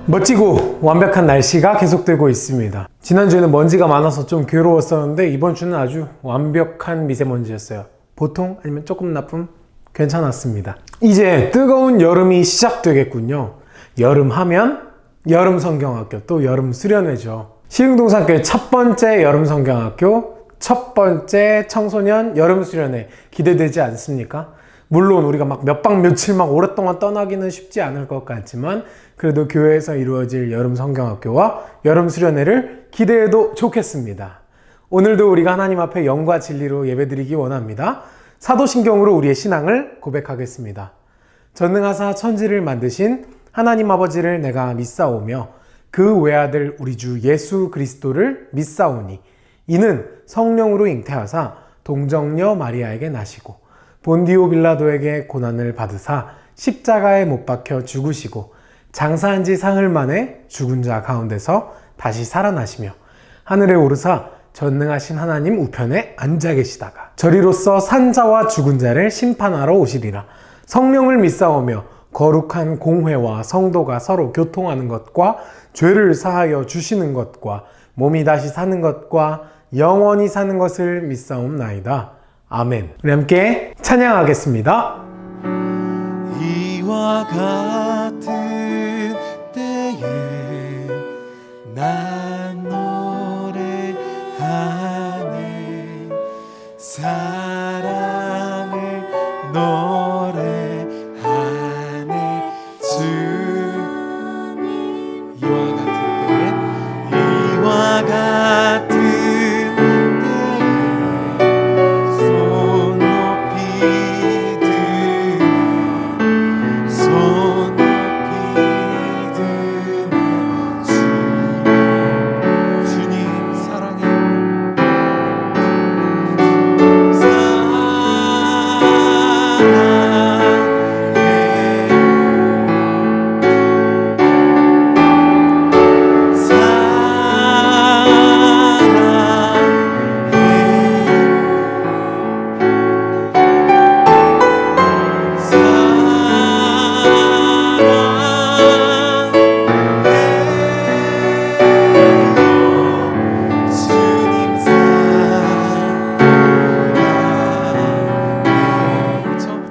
멋지고 완벽한 날씨가 계속되고 있습니다. 지난주에는 먼지가 많아서 좀 괴로웠었는데 이번 주는 아주 완벽한 미세먼지였어요. 보통 아니면 조금 나쁨 괜찮았습니다. 이제 뜨거운 여름이 시작되겠군요. 여름 하면 여름 성경학교, 또 여름 수련회죠. 시흥동산교회 첫 번째 여름 성경학교, 첫 번째 청소년 여름 수련회 기대되지 않습니까? 물론 우리가 막 몇 박 며칠 막 오랫동안 떠나기는 쉽지 않을 것 같지만 그래도 교회에서 이루어질 여름 성경학교와 여름 수련회를 기대해도 좋겠습니다. 오늘도 우리가 하나님 앞에 영과 진리로 예배드리기 원합니다. 사도신경으로 우리의 신앙을 고백하겠습니다. 전능하사 천지를 만드신 하나님 아버지를 내가 믿사오며 그 외아들 우리 주 예수 그리스도를 믿사오니 이는 성령으로 잉태하사 동정녀 마리아에게 나시고 본디오 빌라도에게 고난을 받으사 십자가에 못 박혀 죽으시고 장사한 지 사흘 만에 죽은 자 가운데서 다시 살아나시며 하늘에 오르사 전능하신 하나님 우편에 앉아 계시다가 저리로서 산자와 죽은 자를 심판하러 오시리라. 성령을 믿사오며 거룩한 공회와 성도가 서로 교통하는 것과 죄를 사하여 주시는 것과 몸이 다시 사는 것과 영원히 사는 것을 믿사옵나이다. 아멘. 우리 함께 찬양하겠습니다. 이와 같은 때에 난 노래하네 사랑을 노래하네 주님 이와 같은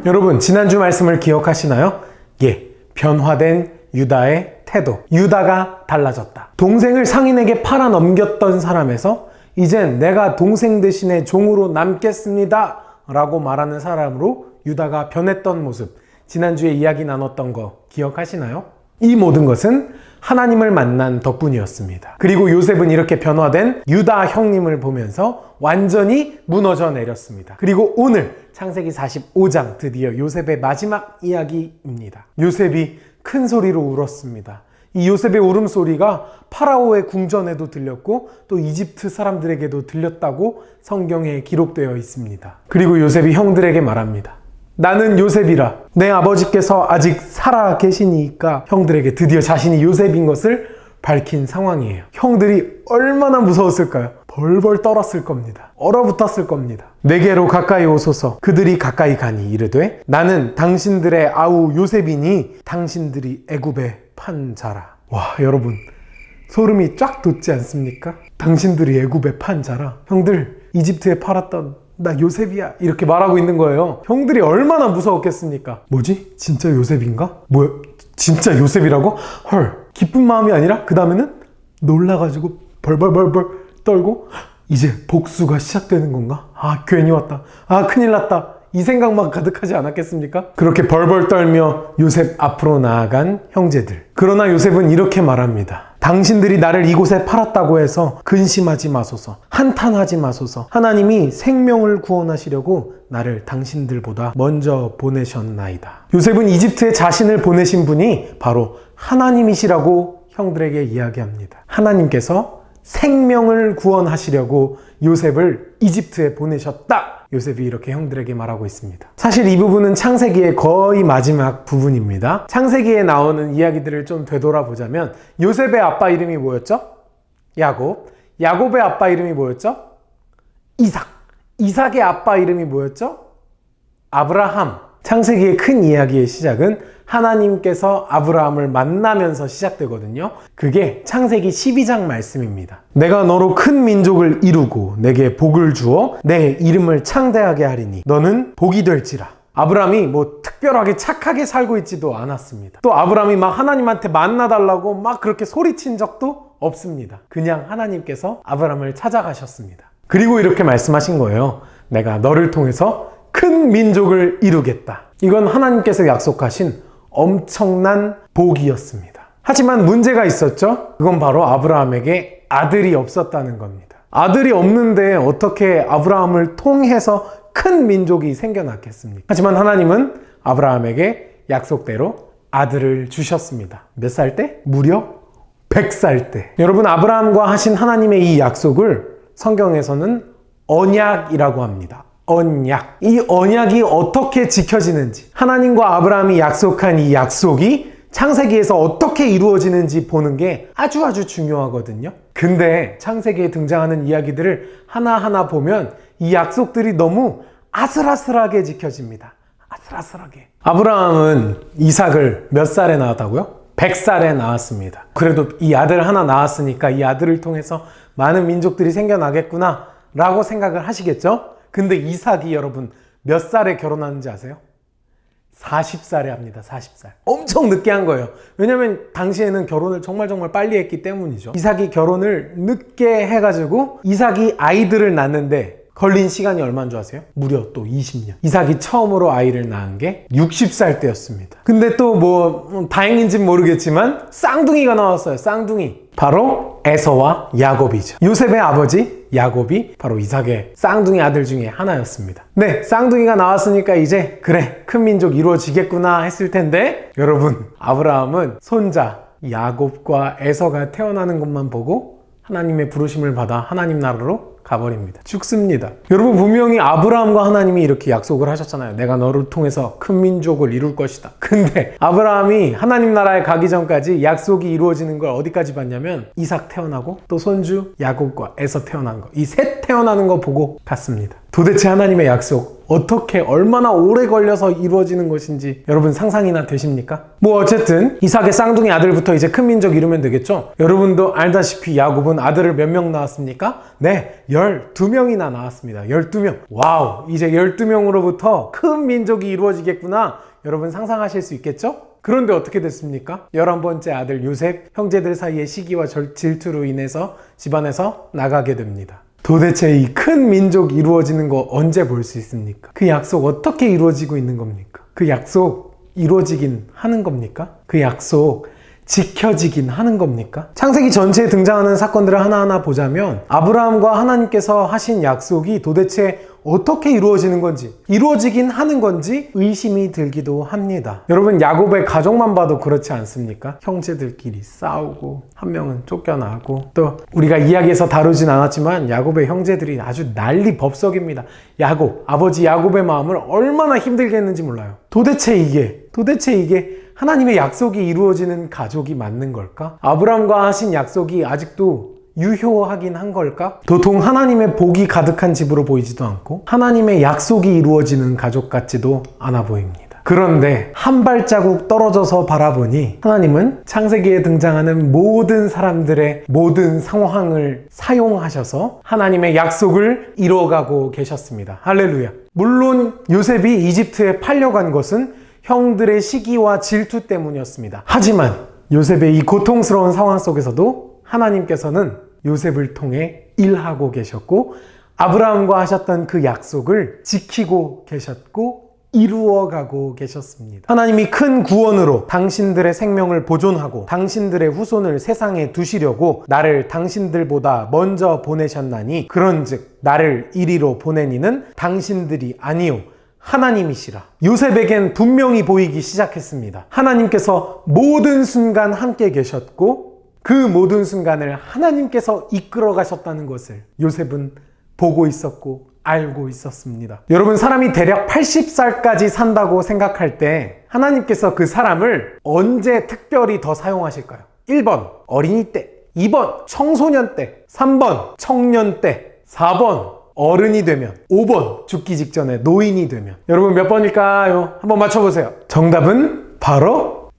여러분 지난주 말씀을 기억하시나요? 예, 변화된 유다의 태도. 유다가 달라졌다. 동생을 상인에게 팔아 넘겼던 사람에서 이젠 내가 동생 대신에 종으로 남겠습니다 라고 말하는 사람으로 유다가 변했던 모습. 지난주에 이야기 나눴던 거 기억하시나요? 이 모든 것은 하나님을 만난 덕분이었습니다. 그리고 요셉은 이렇게 변화된 유다 형님을 보면서 완전히 무너져 내렸습니다. 그리고 오늘 창세기 45장 드디어 요셉의 마지막 이야기입니다. 요셉이 큰 소리로 울었습니다. 이 요셉의 울음소리가 파라오의 궁전에도 들렸고 또 이집트 사람들에게도 들렸다고 성경에 기록되어 있습니다. 그리고 요셉이 형들에게 말합니다. 나는 요셉이라 내 아버지께서 아직 살아 계시니까 형들에게 드디어 자신이 요셉인 것을 밝힌 상황이에요. 형들이 얼마나 무서웠을까요? 벌벌 떨었을 겁니다. 얼어붙었을 겁니다. 내게로 가까이 오소서. 그들이 가까이 가니 이르되 나는 당신들의 아우 요셉이니 당신들이 애굽에 판 자라. 와, 여러분 소름이 쫙 돋지 않습니까? 당신들이 애굽에 판 자라. 형들 이집트에 팔았던 나 요셉이야 이렇게 말하고 있는 거예요. 형들이 얼마나 무서웠겠습니까? 뭐지? 진짜 요셉인가? 뭐야? 진짜 요셉이라고? 헐, 기쁜 마음이 아니라 그 다음에는 놀라가지고 벌벌벌벌 떨고 이제 복수가 시작되는 건가? 아, 괜히 왔다. 아, 큰일 났다. 이 생각만 가득하지 않았겠습니까? 그렇게 벌벌 떨며 요셉 앞으로 나아간 형제들. 그러나 요셉은 이렇게 말합니다. 당신들이 나를 이곳에 팔았다고 해서 근심하지 마소서. 한탄하지 마소서. 하나님이 생명을 구원하시려고 나를 당신들보다 먼저 보내셨나이다. 요셉은 이집트에 자신을 보내신 분이 바로 하나님이시라고 형들에게 이야기합니다. 하나님께서 생명을 구원하시려고 요셉을 이집트에 보내셨다. 요셉이 이렇게 형들에게 말하고 있습니다. 사실 이 부분은 창세기의 거의 마지막 부분입니다. 창세기에 나오는 이야기들을 좀 되돌아보자면 요셉의 아빠 이름이 뭐였죠? 야곱. 야곱의 아빠 이름이 뭐였죠? 이삭. 이삭의 아빠 이름이 뭐였죠? 아브라함. 창세기의 큰 이야기의 시작은 하나님께서 아브라함을 만나면서 시작되거든요. 그게 창세기 12장 말씀입니다. 내가 너로 큰 민족을 이루고 내게 복을 주어 내 이름을 창대하게 하리니 너는 복이 될지라. 아브라함이 뭐 특별하게 착하게 살고 있지도 않았습니다. 또 아브라함이 막 하나님한테 만나달라고 막 그렇게 소리친 적도 없습니다. 그냥 하나님께서 아브라함을 찾아가셨습니다. 그리고 이렇게 말씀하신 거예요. 내가 너를 통해서 큰 민족을 이루겠다. 이건 하나님께서 약속하신 엄청난 복이었습니다. 하지만 문제가 있었죠. 그건 바로 아브라함에게 아들이 없었다는 겁니다. 아들이 없는데 어떻게 아브라함을 통해서 큰 민족이 생겨났겠습니까? 하지만 하나님은 아브라함에게 약속대로 아들을 주셨습니다. 몇 살 때? 무려 100살 때. 여러분, 아브라함과 하신 하나님의 이 약속을 성경에서는 언약이라고 합니다. 언약. 이 언약이 어떻게 지켜지는지, 하나님과 아브라함이 약속한 이 약속이 창세기에서 어떻게 이루어지는지 보는 게 아주 중요하거든요. 근데 창세기에 등장하는 이야기들을 하나하나 보면 이 약속들이 너무 아슬아슬하게 지켜집니다. 아슬아슬하게. 아브라함은 이삭을 몇 살에 낳았다고요? 100살에 낳았습니다. 그래도 이 아들 하나 낳았으니까 이 아들을 통해서 많은 민족들이 생겨나겠구나 라고 생각을 하시겠죠? 근데 이삭이 여러분 몇 살에 결혼하는지 아세요? 40살에 합니다. 40살. 엄청 늦게 한 거예요. 왜냐면 당시에는 결혼을 정말 빨리 했기 때문이죠. 이삭이 결혼을 늦게 해가지고 이삭이 아이들을 낳는데 걸린 시간이 얼마인 줄 아세요? 무려 또 20년. 이삭이 처음으로 아이를 낳은 게 60살 때였습니다. 근데 또 뭐 다행인지는 모르겠지만 쌍둥이가 나왔어요. 쌍둥이. 바로 에서와 야곱이죠. 요셉의 아버지 야곱이 바로 이삭의 쌍둥이 아들 중에 하나였습니다. 네, 쌍둥이가 나왔으니까 이제 그래, 큰 민족 이루어지겠구나 했을 텐데 여러분, 아브라함은 손자 야곱과 에서가 태어나는 것만 보고 하나님의 부르심을 받아 하나님 나라로 가버립니다. 죽습니다. 여러분, 분명히 아브라함과 하나님이 이렇게 약속을 하셨잖아요. 내가 너를 통해서 큰 민족을 이룰 것이다. 근데 아브라함이 하나님 나라에 가기 전까지 약속이 이루어지는 걸 어디까지 봤냐면 이삭 태어나고 또 손주 야곱과 에서 태어나는 거, 이 셋 태어나는 거 보고 갔습니다. 도대체 하나님의 약속 어떻게 얼마나 오래 걸려서 이루어지는 것인지 여러분 상상이나 되십니까? 뭐 어쨌든 이삭의 쌍둥이 아들부터 이제 큰 민족 이루면 되겠죠? 여러분도 알다시피 야곱은 아들을 몇 명 낳았습니까? 네, 12명이나 낳았습니다. 12명. 와우, 이제 12명으로부터 큰 민족이 이루어지겠구나. 여러분 상상하실 수 있겠죠? 그런데 어떻게 됐습니까? 11번째 아들 요셉, 형제들 사이의 시기와 질투로 인해서 집안에서 나가게 됩니다. 도대체 이 큰 민족 이루어지는 거 언제 볼 수 있습니까? 그 약속 어떻게 이루어지고 있는 겁니까? 그 약속 이루어지긴 하는 겁니까? 그 약속 지켜지긴 하는 겁니까? 창세기 전체에 등장하는 사건들을 하나하나 보자면 아브라함과 하나님께서 하신 약속이 도대체 어떻게 이루어지는 건지, 이루어지긴 하는 건지 의심이 들기도 합니다. 여러분, 야곱의 가족만 봐도 그렇지 않습니까? 형제들끼리 싸우고 한 명은 쫓겨나고, 또 우리가 이야기에서 다루진 않았지만 야곱의 형제들이 아주 난리 법석입니다. 아버지 야곱의 마음을 얼마나 힘들게 했는지 몰라요. 도대체 이게 하나님의 약속이 이루어지는 가족이 맞는 걸까? 아브라함과 하신 약속이 아직도 유효하긴 한 걸까? 도통 하나님의 복이 가득한 집으로 보이지도 않고 하나님의 약속이 이루어지는 가족 같지도 않아 보입니다. 그런데 한 발자국 떨어져서 바라보니 하나님은 창세기에 등장하는 모든 사람들의 모든 상황을 사용하셔서 하나님의 약속을 이루어가고 계셨습니다. 할렐루야. 물론 요셉이 이집트에 팔려간 것은 형들의 시기와 질투 때문이었습니다. 하지만 요셉의 이 고통스러운 상황 속에서도 하나님께서는 요셉을 통해 일하고 계셨고 아브라함과 하셨던 그 약속을 지키고 계셨고 이루어가고 계셨습니다. 하나님이 큰 구원으로 당신들의 생명을 보존하고 당신들의 후손을 세상에 두시려고 나를 당신들보다 먼저 보내셨나니 그런즉 나를 이리로 보내니는 당신들이 아니요 하나님이시라. 요셉에겐 분명히 보이기 시작했습니다. 하나님께서 모든 순간 함께 계셨고 그 모든 순간을 하나님께서 이끌어 가셨다는 것을 요셉은 보고 있었고 알고 있었습니다. 여러분, 사람이 대략 80살까지 산다고 생각할 때 하나님께서 그 사람을 언제 특별히 더 사용하실까요? 1번 어린이 때, 2번 청소년 때, 3번 청년 때, 4번 어른이 되면 5번 죽기 직전에 노인이 되면 여러분 몇 번일까요? 한번 맞춰보세요. 정답은 바로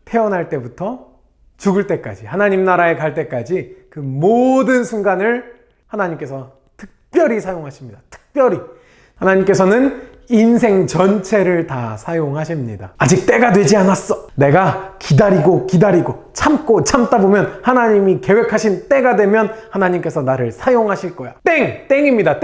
태어날 때부터 죽을 때까지 하나님 나라에 갈 때까지 그 모든 순간을 하나님께서 특별히 사용하십니다. 특별히 하나님께서는 인생 전체를 다 사용하십니다. 아직 때가 되지 않았어. 내가 기다리고 참고 참다 보면 하나님이 계획하신 때가 되면 하나님께서 나를 사용하실 거야. 땡입니다.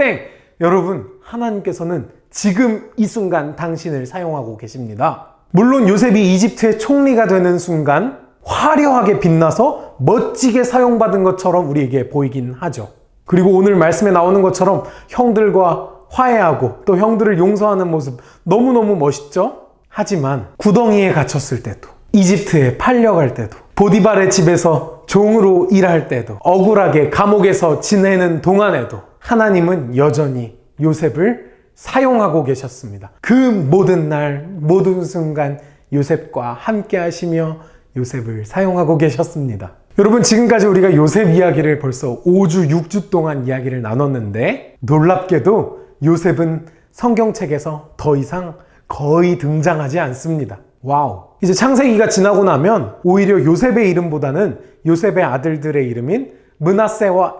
여러분, 하나님께서는 지금 이 순간 당신을 사용하고 계십니다. 물론 요셉이 이집트의 총리가 되는 순간 화려하게 빛나서 멋지게 사용받은 것처럼 우리에게 보이긴 하죠. 그리고 오늘 말씀에 나오는 것처럼 형들과 화해하고 또 형들을 용서하는 모습 너무너무 멋있죠? 하지만 구덩이에 갇혔을 때도, 이집트에 팔려갈 때도, 보디발의 집에서 종으로 일할 때도, 억울하게 감옥에서 지내는 동안에도 하나님은 여전히 요셉을 사용하고 계셨습니다. 그 모든 날, 모든 순간 요셉과 함께 하시며 요셉을 사용하고 계셨습니다. 여러분, 지금까지 우리가 요셉 이야기를 벌써 5주, 6주 동안 이야기를 나눴는데 놀랍게도 요셉은 성경책에서 더 이상 거의 등장하지 않습니다. 와우. 이제 창세기가 지나고 나면 오히려 요셉의 이름보다는 요셉의 아들들의 이름인 므낫세와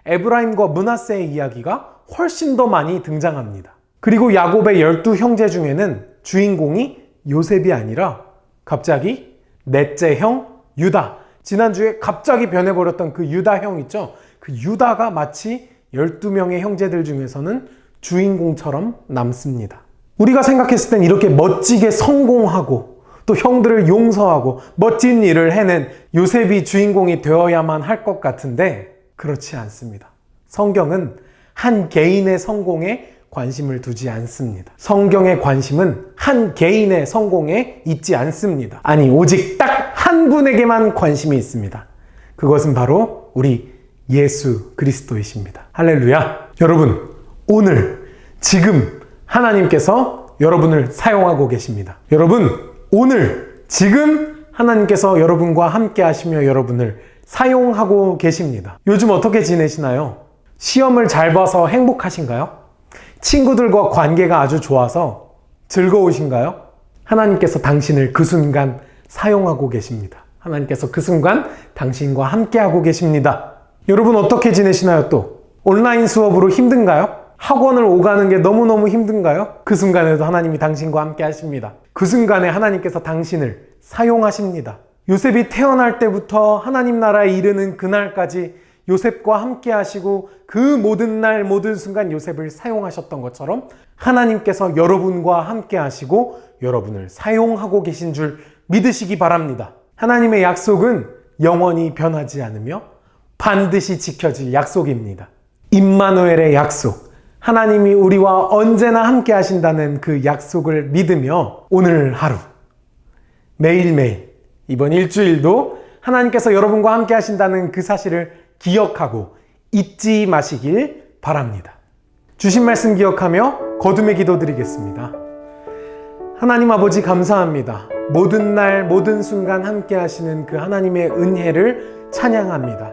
에브라임과 므낫세의 이야기가 훨씬 더 많이 등장합니다. 그리고 야곱의 12형제 중에는 주인공이 요셉이 아니라 갑자기 넷째 형 유다, 지난주에 갑자기 변해버렸던 그 유다 형 있죠? 그 유다가 마치 12명의 형제들 중에서는 주인공처럼 남습니다. 우리가 생각했을 땐 이렇게 멋지게 성공하고 또 형들을 용서하고 멋진 일을 해낸 요셉이 주인공이 되어야만 할 것 같은데 그렇지 않습니다. 성경은 한 개인의 성공에 관심을 두지 않습니다. 성경의 관심은 한 개인의 성공에 있지 않습니다. 아니, 오직 딱 한 분에게만 관심이 있습니다. 그것은 바로 우리 예수 그리스도이십니다. 할렐루야. 여러분, 오늘 지금 하나님께서 여러분을 사용하고 계십니다. 여러분, 오늘 지금 하나님께서 여러분과 함께 하시며 여러분을 사용하고 계십니다. 요즘 어떻게 지내시나요? 시험을 잘 봐서 행복하신가요? 친구들과 관계가 아주 좋아서 즐거우신가요? 하나님께서 당신을 그 순간 사용하고 계십니다. 하나님께서 그 순간 당신과 함께하고 계십니다. 여러분, 어떻게 지내시나요? 또 온라인 수업으로 힘든가요? 학원을 오가는 게 너무너무 힘든가요? 그 순간에도 하나님이 당신과 함께 하십니다. 그 순간에 하나님께서 당신을 사용하십니다. 요셉이 태어날 때부터 하나님 나라에 이르는 그날까지 요셉과 함께 하시고 그 모든 날 모든 순간 요셉을 사용하셨던 것처럼 하나님께서 여러분과 함께 하시고 여러분을 사용하고 계신 줄 믿으시기 바랍니다. 하나님의 약속은 영원히 변하지 않으며 반드시 지켜질 약속입니다. 임마누엘의 약속, 하나님이 우리와 언제나 함께 하신다는 그 약속을 믿으며 오늘 하루, 매일매일, 이번 일주일도 하나님께서 여러분과 함께 하신다는 그 사실을 기억하고 잊지 마시길 바랍니다. 주신 말씀 기억하며 거듭의 기도 드리겠습니다. 하나님 아버지, 감사합니다. 모든 날 모든 순간 함께 하시는 그 하나님의 은혜를 찬양합니다.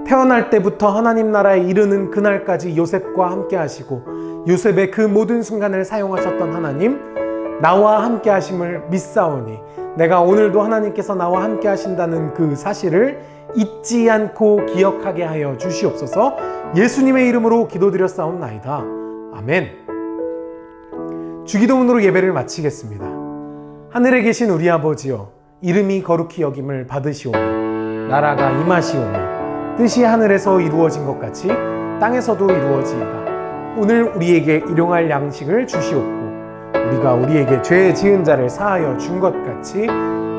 태어날 때부터 하나님 나라에 이르는 그날까지 요셉과 함께 하시고 요셉의 그 모든 순간을 사용하셨던 하나님, 나와 함께 하심을 믿사오니 내가 오늘도 하나님께서 나와 함께 하신다는 그 사실을 잊지 않고 기억하게 하여 주시옵소서. 예수님의 이름으로 기도드렸사옵나이다. 아멘. 주기도문으로 예배를 마치겠습니다. 하늘에 계신 우리 아버지여, 이름이 거룩히 여김을 받으시오며 나라가 임하시오며 뜻이 하늘에서 이루어진 것 같이 땅에서도 이루어지이다. 오늘 우리에게 일용할 양식을 주시옵고 우리가 우리에게 죄 지은 자를 사하여 준 것 같이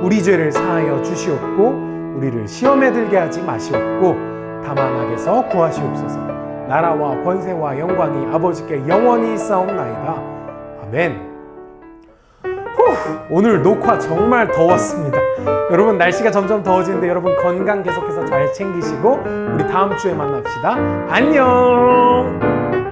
우리 죄를 사하여 주시옵고 우리를 시험에 들게 하지 마시옵고 다만 악에서 구하시옵소서. 나라와 권세와 영광이 아버지께 영원히 있사옵나이다. 아멘. 오늘 녹화 정말 더웠습니다. 여러분, 날씨가 점점 더워지는데 여러분 건강 계속해서 잘 챙기시고 우리 다음 주에 만납시다. 안녕.